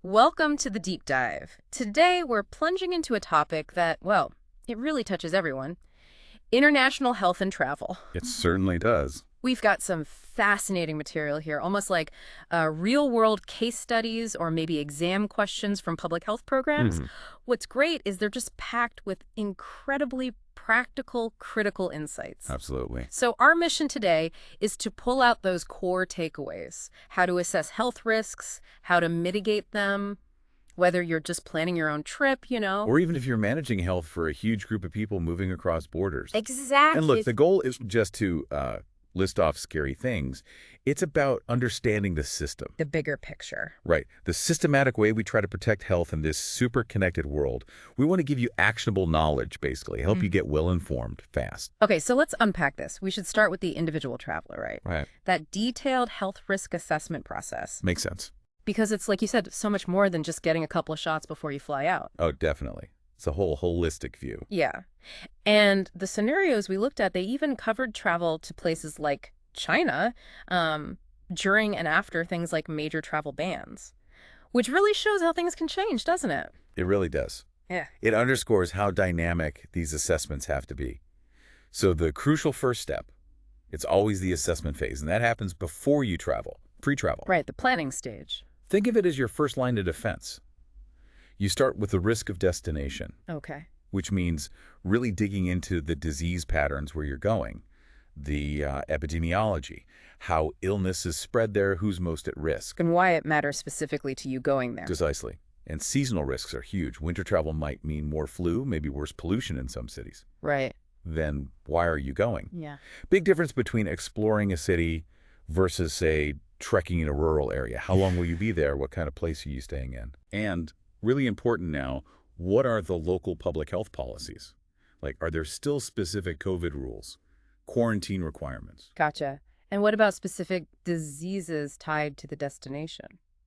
Welcome to the deep dive. Today, we're plunging into a topic that, well, it really touches everyone: international health and travel. It certainly does. We've got some fascinating material here, almost like real world case studies or maybe exam questions from public health programs. Hmm. What's great is they're just packed with incredibly practical, critical insights. Absolutely. So, our mission today is to pull out those core takeaways: how to assess health risks, how to mitigate them, whether you're just planning your own trip. Or even if you're managing health for a huge group of people moving across borders. And look, Exactly. the goal isn't just to list off scary things. It's about understanding the system, The bigger picture. right? The systematic way we try to protect health in this super connected world. We want to give you actionable knowledge, basically, help you get well informed fast. Okay, so let's unpack this. We should start with the individual traveler, right? Right. That detailed health risk assessment process. Makes sense. Because it's, like you said, so much more than just getting a couple of shots before you fly out. Oh, definitely. It's a whole holistic view. Yeah. And the scenarios we looked at, they even covered travel to places like China during and after things like major travel bans, which really shows how things can change, doesn't it? It really does. Yeah. It underscores how dynamic these assessments have to be. So the crucial first step, it's always the assessment phase, and that happens before you travel, pre-travel. Right, the planning stage. Think of it as your first line of defense. You start with the risk of destination, Okay. which means really digging into the disease patterns where you're going, the epidemiology, how illness is spread there, who's most at risk. And why it matters specifically to you going there. Precisely. And seasonal risks are huge. Winter travel might mean more flu, maybe worse pollution in some cities. Right. Then why are you going? Yeah. Big difference between exploring a city versus, say, trekking in a rural area. How long will you be there? What kind of place are you staying in? And really important now, what are the local public health policies? Like, are there still specific COVID rules, quarantine requirements? Gotcha. And what about specific diseases tied to the destination?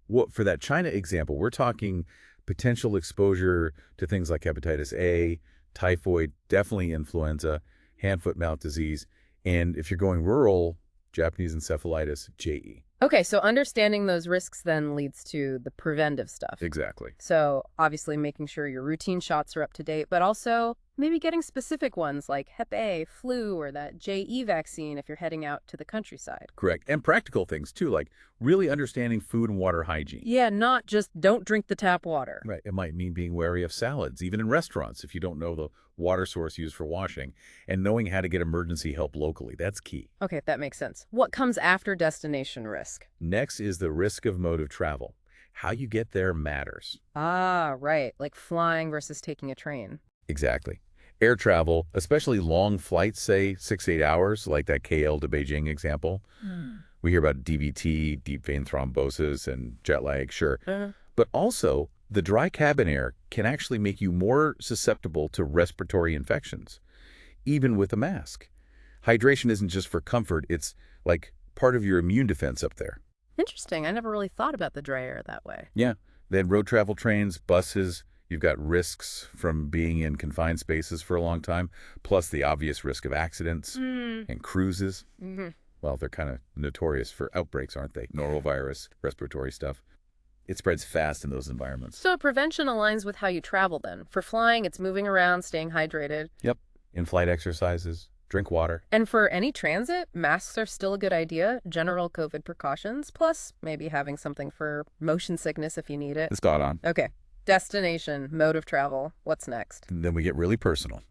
What, for that China example, we're talking potential exposure to things like hepatitis A, typhoid, definitely influenza, hand-foot-mouth disease, and if you're going rural, Japanese encephalitis, JE. Okay, so understanding those risks then leads to the preventive stuff. Exactly. So obviously making sure your routine shots are up to date, but also maybe getting specific ones like Hep A, flu, or that JE vaccine if you're heading out to the countryside. Correct. And practical things, too, like really understanding food and water hygiene. Yeah, not just don't drink the tap water. Right. It might mean being wary of salads, even in restaurants, if you don't know the water source used for washing, and knowing how to get emergency help locally. That's key. Okay, that makes sense. What comes after destination risk? Next is the risk of mode of travel. How you get there matters. Ah, right, like flying versus taking a train. Exactly. Air travel, especially long flights, say 6, 8 hours, like that KL to Beijing example. We hear about DVT, deep vein thrombosis, and jet lag, sure. But also, the dry cabin air can actually make you more susceptible to respiratory infections, even with a mask. Hydration isn't just for comfort, it's like part of your immune defense up there. Interesting. I never really thought about the dry air that way. Yeah. Then road travel trains, buses, you've got risks from being in confined spaces for a long time, plus the obvious risk of accidents and cruises. Mm-hmm. Well, they're kind of notorious for outbreaks, aren't they? Norovirus, respiratory stuff. It spreads fast in those environments. So prevention aligns with how you travel then. For flying, it's moving around, staying hydrated. Yep. In-flight exercises, drink water. And for any transit, masks are still a good idea, general COVID precautions, plus maybe having something for motion sickness if you need it. It's got on. Okay, destination, mode of travel, what's next? And then we get really personal.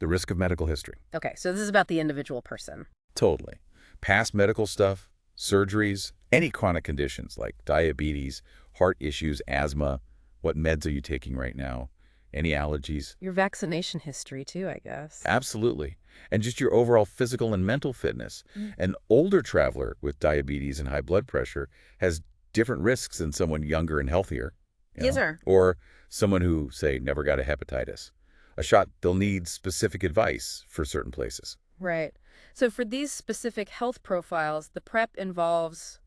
The risk of medical history. Okay, so this is about the individual person. Totally. Past medical stuff, surgeries, any chronic conditions like diabetes, heart issues, asthma. What meds are you taking right now? Any allergies? Your vaccination history too, I guess. Absolutely. And just your overall physical and mental fitness. An older traveler with diabetes and high blood pressure has different risks than someone younger and healthier. Yes, sir. Or someone who, say, never got a hepatitis. A shot, they'll need specific advice for certain places. Right. So for these specific health profiles, the prep involves,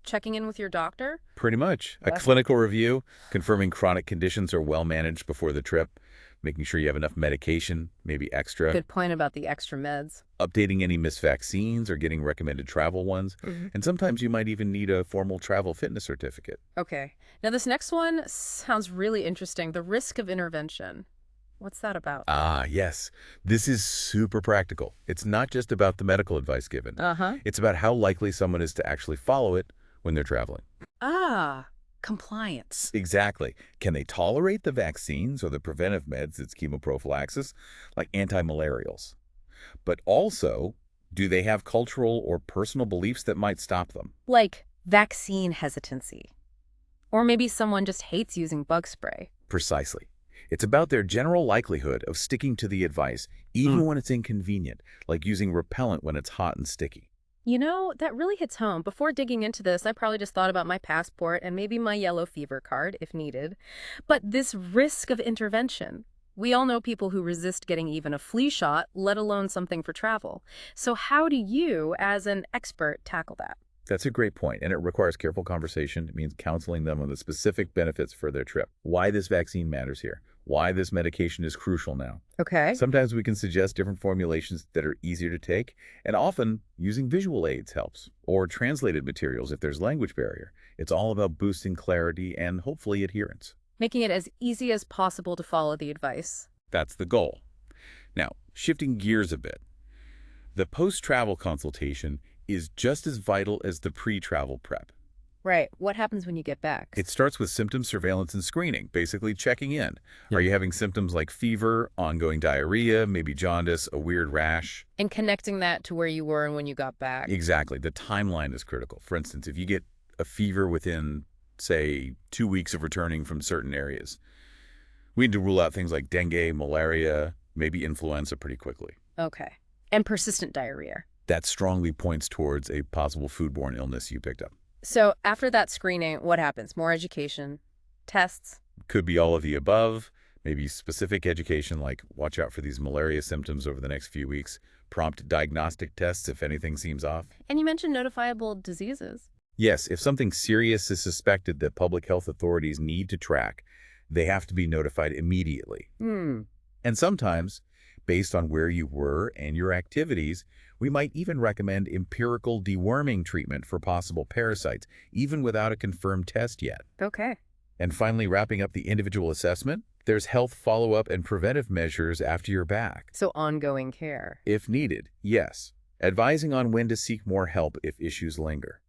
checking in with your doctor? Pretty much. A What? clinical review, confirming chronic conditions are well managed before the trip, making sure you have enough medication, maybe extra, Good point about the extra meds. updating any missed vaccines or getting recommended travel ones, and sometimes you might even need a formal travel fitness certificate. Okay. Now, this next one sounds really interesting. The risk of intervention. What's that about? Ah, yes. This is super practical. It's not just about the medical advice given. Uh-huh. It's about how likely someone is to actually follow it when they're traveling. Ah, compliance. Exactly. Can they tolerate the vaccines or the preventive meds that's chemoprophylaxis, like antimalarials? But also, do they have cultural or personal beliefs that might stop them? Like vaccine hesitancy. Or maybe someone just hates using bug spray. Precisely. It's about their general likelihood of sticking to the advice, even when it's inconvenient, like using repellent when it's hot and sticky. You know, that really hits home. Before digging into this, I probably just thought about my passport and maybe my yellow fever card, if needed. But this risk of intervention. We all know people who resist getting even a flu shot, let alone something for travel. So how do you, as an expert, tackle that? That's a great point, and it requires careful conversation. It means counseling them on the specific benefits for their trip, why this vaccine matters here, why this medication is crucial now. Okay. Sometimes we can suggest different formulations that are easier to take, and often using visual aids helps, or translated materials if there's language barrier. It's all about boosting clarity and hopefully adherence. Making it as easy as possible to follow the advice. That's the goal. Now, shifting gears a bit, the post-travel consultation is just as vital as the pre-travel prep. Right. What happens when you get back? It starts with symptom surveillance and screening, basically checking in. Are you having symptoms like fever, ongoing diarrhea, maybe jaundice, a weird rash? And connecting that to where you were and when you got back. Exactly. The timeline is critical. For instance, if you get a fever within, say, 2 weeks of returning from certain areas, we need to rule out things like dengue, malaria, maybe influenza pretty quickly. Okay. And persistent diarrhea. That strongly points towards a possible foodborne illness you picked up. So after that screening, what happens? More education? Tests? Could be all of the above, maybe specific education like watch out for these malaria symptoms over the next few weeks, prompt diagnostic tests if anything seems off. And you mentioned notifiable diseases. Yes, if something serious is suspected that public health authorities need to track, they have to be notified immediately. And sometimes, based on where you were and your activities, we might even recommend empirical deworming treatment for possible parasites, even without a confirmed test yet. Okay. And finally, wrapping up the individual assessment, there's health follow-up and preventive measures after you're back. So ongoing care. If needed, yes. Advising on when to seek more help if issues linger.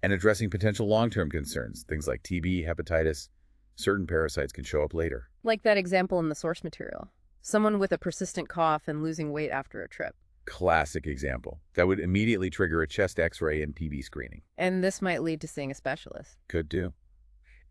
And addressing potential long-term concerns, things like TB, hepatitis. Certain parasites can show up later. Like that example in the source material. Someone with a persistent cough and losing weight after a trip. Classic example. That would immediately trigger a chest x-ray and TB screening. And this might lead to seeing a specialist. Could do.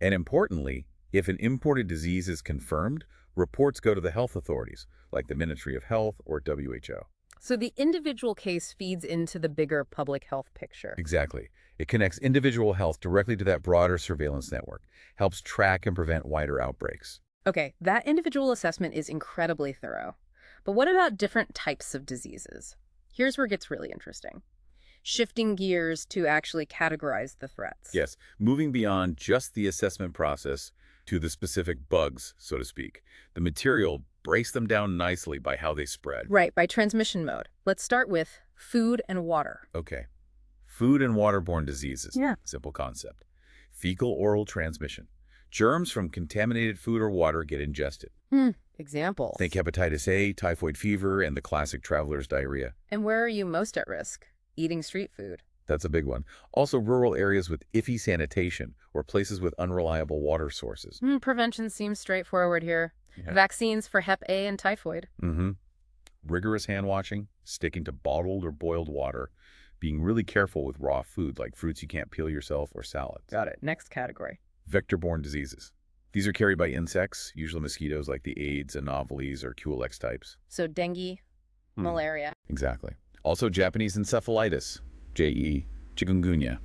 And importantly, if an imported disease is confirmed, reports go to the health authorities, like the Ministry of Health or WHO. So the individual case feeds into the bigger public health picture. Exactly. It connects individual health directly to that broader surveillance network, helps track and prevent wider outbreaks. Okay, that individual assessment is incredibly thorough. But what about different types of diseases? Here's where it gets really interesting. Shifting gears to actually categorize the threats. Yes, moving beyond just the assessment process to the specific bugs, so to speak. The material breaks them down nicely by how they spread. Right, by transmission mode. Let's start with food and water. Okay. Food and waterborne diseases. Yeah. Simple concept. Fecal-oral transmission. Germs from contaminated food or water get ingested. Examples. Think hepatitis A, typhoid fever, and the classic traveler's diarrhea. And where are you most at risk? Eating street food. That's a big one. Also, rural areas with iffy sanitation or places with unreliable water sources. Prevention seems straightforward here. Yeah. Vaccines for Hep A and typhoid. Rigorous hand washing, sticking to bottled or boiled water, being really careful with raw food like fruits you can't peel yourself or salads. Got it. Next category. Vector-borne diseases. These are carried by insects, usually mosquitoes like the Aedes, Anopheles, or Culex types. So dengue, malaria. Exactly. Also Japanese encephalitis, JE, chikungunya.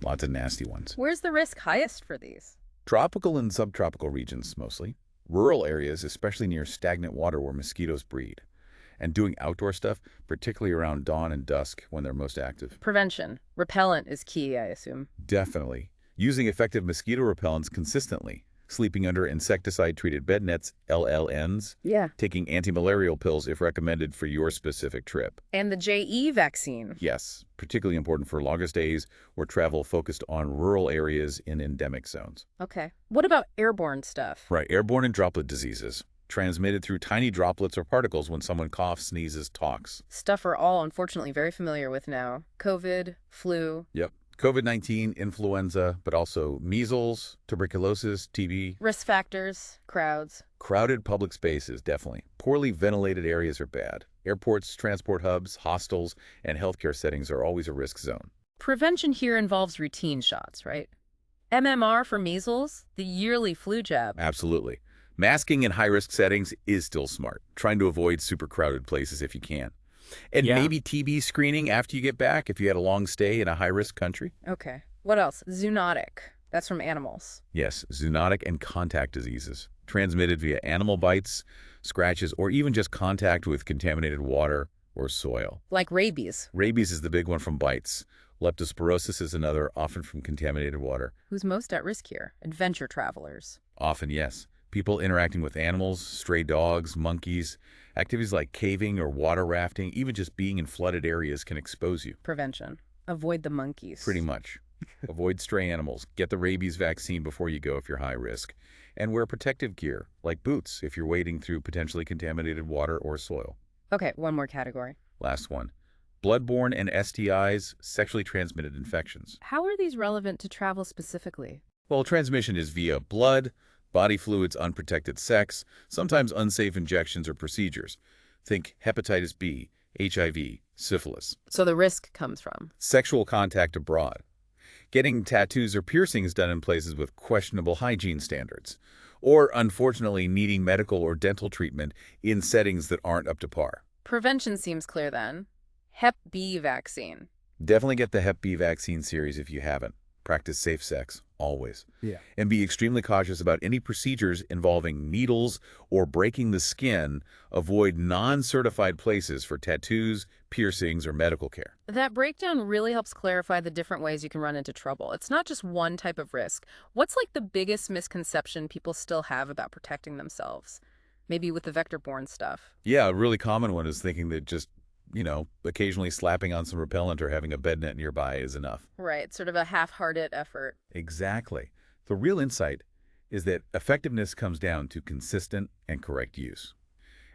Lots of nasty ones. Where's the risk highest for these? Tropical and subtropical regions, mostly. Rural areas, especially near stagnant water where mosquitoes breed. And doing outdoor stuff, particularly around dawn and dusk when they're most active. Prevention. Repellent is key, I assume. Definitely. Using effective mosquito repellents consistently, sleeping under insecticide-treated bed nets, LLNs, Yeah. taking anti-malarial pills if recommended for your specific trip. And the JE vaccine. Yes, particularly important for longer stays or travel focused on rural areas in endemic zones. Okay. What about airborne stuff? Right, airborne and droplet diseases, transmitted through tiny droplets or particles when someone coughs, sneezes, talks. Stuff we're all unfortunately very familiar with now. COVID, flu. Yep. COVID-19, influenza, but also measles, tuberculosis, TB. Risk factors, crowds. Crowded public spaces, definitely. Poorly ventilated areas are bad. Airports, transport hubs, hostels, and healthcare settings are always a risk zone. Prevention here involves routine shots, right? MMR for measles, the yearly flu jab. Absolutely. Masking in high-risk settings is still smart, trying to avoid super crowded places if you can. And Yeah. maybe TB screening after you get back if you had a long stay in a high-risk country. Okay. What else? Zoonotic. That's from animals. Yes, zoonotic and contact diseases, transmitted via animal bites, scratches, or even just contact with contaminated water or soil. Like rabies. Rabies is the big one from bites. Leptospirosis is another, often from contaminated water. Who's most at risk here? Adventure travelers. Often, yes. People interacting with animals, stray dogs, monkeys. Activities like caving or water rafting, even just being in flooded areas can expose you. Prevention. Avoid the monkeys. Pretty much. Avoid stray animals. Get the rabies vaccine before you go if you're high risk. And wear protective gear, like boots, if you're wading through potentially contaminated water or soil. Okay, one more category. Last one. Bloodborne and STIs, sexually transmitted infections. How are these relevant to travel specifically? Well, transmission is via blood, body fluids, unprotected sex, sometimes unsafe injections or procedures. Think hepatitis B, HIV, syphilis. So the risk comes from? Sexual contact abroad. Getting tattoos or piercings done in places with questionable hygiene standards. Or, unfortunately, needing medical or dental treatment in settings that aren't up to par. Prevention seems clear then. Hep B vaccine. Definitely get the Hep B vaccine series if you haven't. Practice safe sex, always. Yeah. And be extremely cautious about any procedures involving needles or breaking the skin. Avoid non-certified places for tattoos, piercings, or medical care. That breakdown really helps clarify the different ways you can run into trouble. It's not just one type of risk. What's like the biggest misconception people still have about protecting themselves? Maybe with the vector-borne stuff. Yeah, a really common one is thinking that just, occasionally slapping on some repellent or having a bed net nearby is enough. Right, sort of a half-hearted effort. Exactly. The real insight is that effectiveness comes down to consistent and correct use.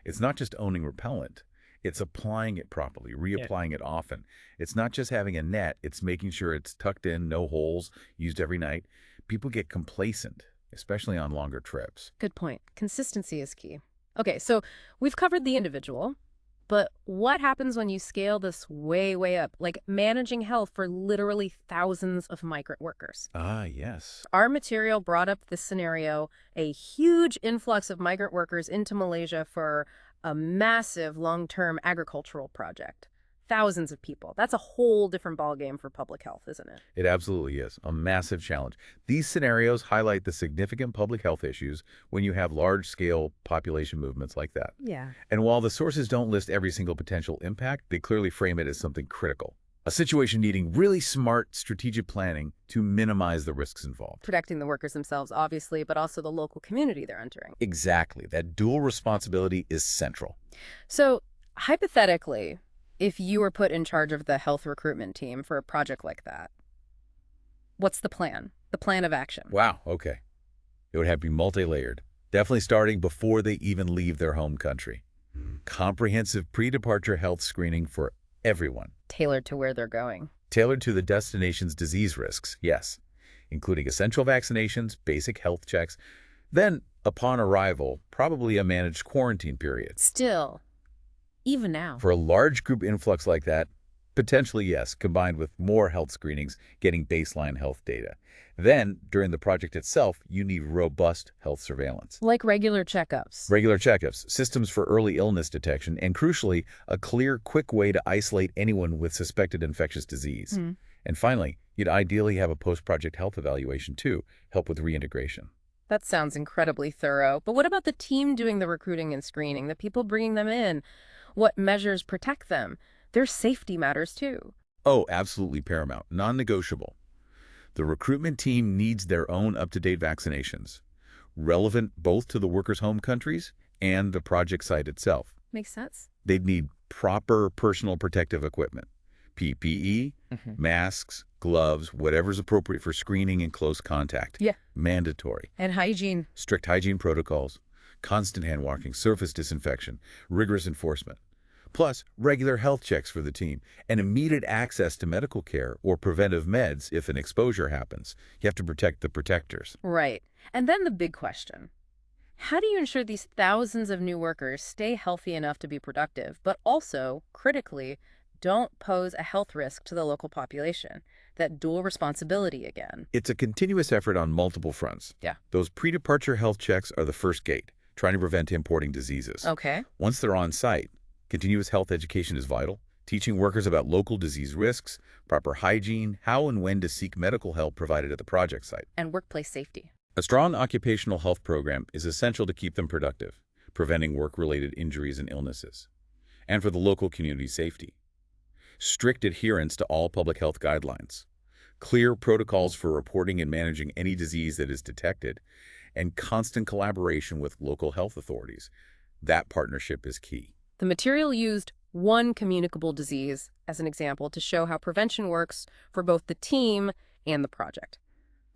It's not just owning repellent. It's applying it properly, reapplying it often. It's not just having a net. It's making sure it's tucked in, no holes, used every night. People get complacent, especially on longer trips. Good point. Consistency is key. Okay, so we've covered the individual, but what happens when you scale this way, way up, like managing health for literally thousands of migrant workers? Ah, yes. Our material brought up this scenario, a huge influx of migrant workers into Malaysia for a massive long-term agricultural project. Thousands of people. That's a whole different ballgame for public health, isn't it? It absolutely is. A massive challenge. These scenarios highlight the significant public health issues when you have large-scale population movements like that. Yeah. And while the sources don't list every single potential impact, they clearly frame it as something critical. A situation needing really smart strategic planning to minimize the risks involved. Protecting the workers themselves, obviously, but also the local community they're entering. Exactly. That dual responsibility is central. So, hypothetically, if you were put in charge of the health recruitment team for a project like that, what's the plan? The plan of action? Wow, okay. It would have to be multi-layered, definitely starting before they even leave their home country. Comprehensive pre-departure health screening for everyone. Tailored to where they're going. Tailored to the destination's disease risks, yes, including essential vaccinations, basic health checks. Then, upon arrival, probably a managed quarantine period. Still, even now. For a large group influx like that, potentially yes, combined with more health screenings, getting baseline health data. Then, during the project itself, you need robust health surveillance. Like regular checkups. Regular checkups, systems for early illness detection, and crucially, a clear, quick way to isolate anyone with suspected infectious disease. And finally, you'd ideally have a post-project health evaluation too, help with reintegration. That sounds incredibly thorough. But what about the team doing the recruiting and screening, the people bringing them in? What measures protect them? Their safety matters too. Oh, absolutely paramount, non-negotiable. The recruitment team needs their own up-to-date vaccinations, relevant both to the workers' home countries and the project site itself. Makes sense. They'd need proper personal protective equipment, PPE, masks, gloves, whatever's appropriate for screening and close contact. Yeah. Mandatory. And hygiene. Strict hygiene protocols, constant hand washing, surface disinfection, rigorous enforcement. Plus, regular health checks for the team and immediate access to medical care or preventive meds if an exposure happens. You have to protect the protectors. Right. And then the big question. How do you ensure these thousands of new workers stay healthy enough to be productive, but also, critically, don't pose a health risk to the local population? That dual responsibility again. It's a continuous effort on multiple fronts. Yeah. Those pre-departure health checks are the first gate, trying to prevent importing diseases. Okay. Once they're on site, continuous health education is vital, teaching workers about local disease risks, proper hygiene, how and when to seek medical help provided at the project site. And workplace safety. A strong occupational health program is essential to keep them productive, preventing work-related injuries and illnesses, and for the local community safety. Strict adherence to all public health guidelines, clear protocols for reporting and managing any disease that is detected, and constant collaboration with local health authorities. That partnership is key. The material used one communicable disease as an example to show how prevention works for both the team and the project.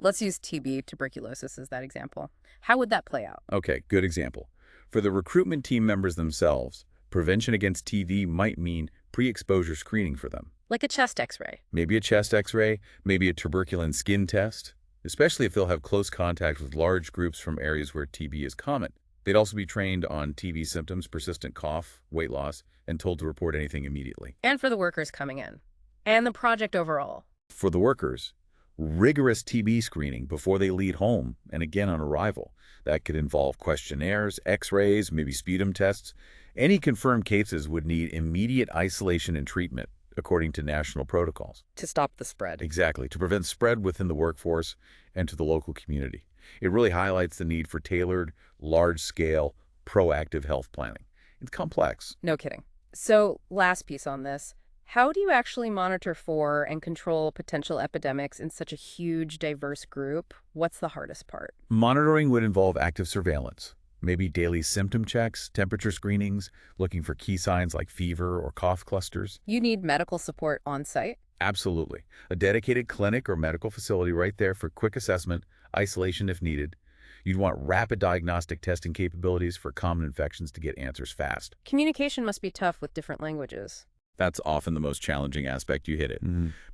Let's use TB, tuberculosis, as that example. How would that play out? Okay, good example. For the recruitment team members themselves, prevention against TB might mean pre-exposure screening for them. Like a chest x-ray. Maybe a chest x-ray, maybe a tuberculin skin test, especially if they'll have close contact with large groups from areas where TB is common. They'd also be trained on TB symptoms, persistent cough, weight loss, and told to report anything immediately. And for the workers coming in. And the project overall. For the workers, rigorous TB screening before they leave home and again on arrival. That could involve questionnaires, x-rays, maybe sputum tests. Any confirmed cases would need immediate isolation and treatment according to national protocols. To stop the spread. Exactly, to prevent spread within the workforce and to the local community. It really highlights the need for tailored, large-scale, proactive health planning. It's complex. No kidding. So, last piece on this. How do you actually monitor for and control potential epidemics in such a huge, diverse group? What's the hardest part? Monitoring would involve active surveillance, maybe daily symptom checks, temperature screenings, looking for key signs like fever or cough clusters. You need medical support on site? Absolutely. A dedicated clinic or medical facility right there for quick assessment, isolation if needed. You'd want rapid diagnostic testing capabilities for common infections to get answers fast. Communication must be tough with different languages. That's often the most challenging aspect. You hit it.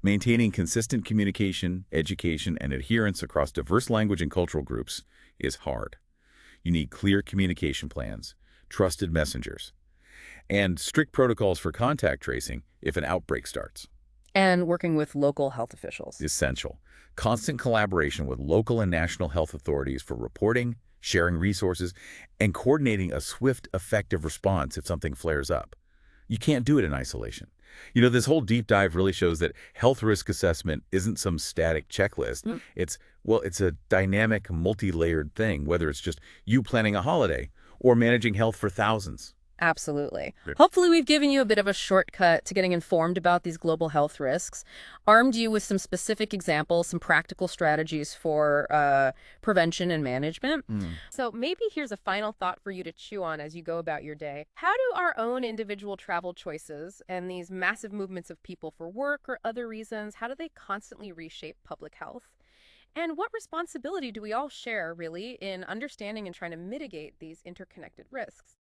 Maintaining consistent communication, education, and adherence across diverse language and cultural groups is hard. You need clear communication plans, trusted messengers, and strict protocols for contact tracing if an outbreak starts. And working with local health officials. Essential. Constant collaboration with local and national health authorities for reporting, sharing resources, and coordinating a swift, effective response if something flares up. You can't do it in isolation. You know, this whole deep dive really shows that health risk assessment isn't some static checklist. It's a dynamic, multi-layered thing, whether it's just you planning a holiday or managing health for thousands. Absolutely. Great. Hopefully we've given you a bit of a shortcut to getting informed about these global health risks, armed you with some specific examples, some practical strategies for prevention and management. So maybe here's a final thought for you to chew on as you go about your day. How do our own individual travel choices and these massive movements of people for work or other reasons, how do they constantly reshape public health? And what responsibility do we all share, really, in understanding and trying to mitigate these interconnected risks?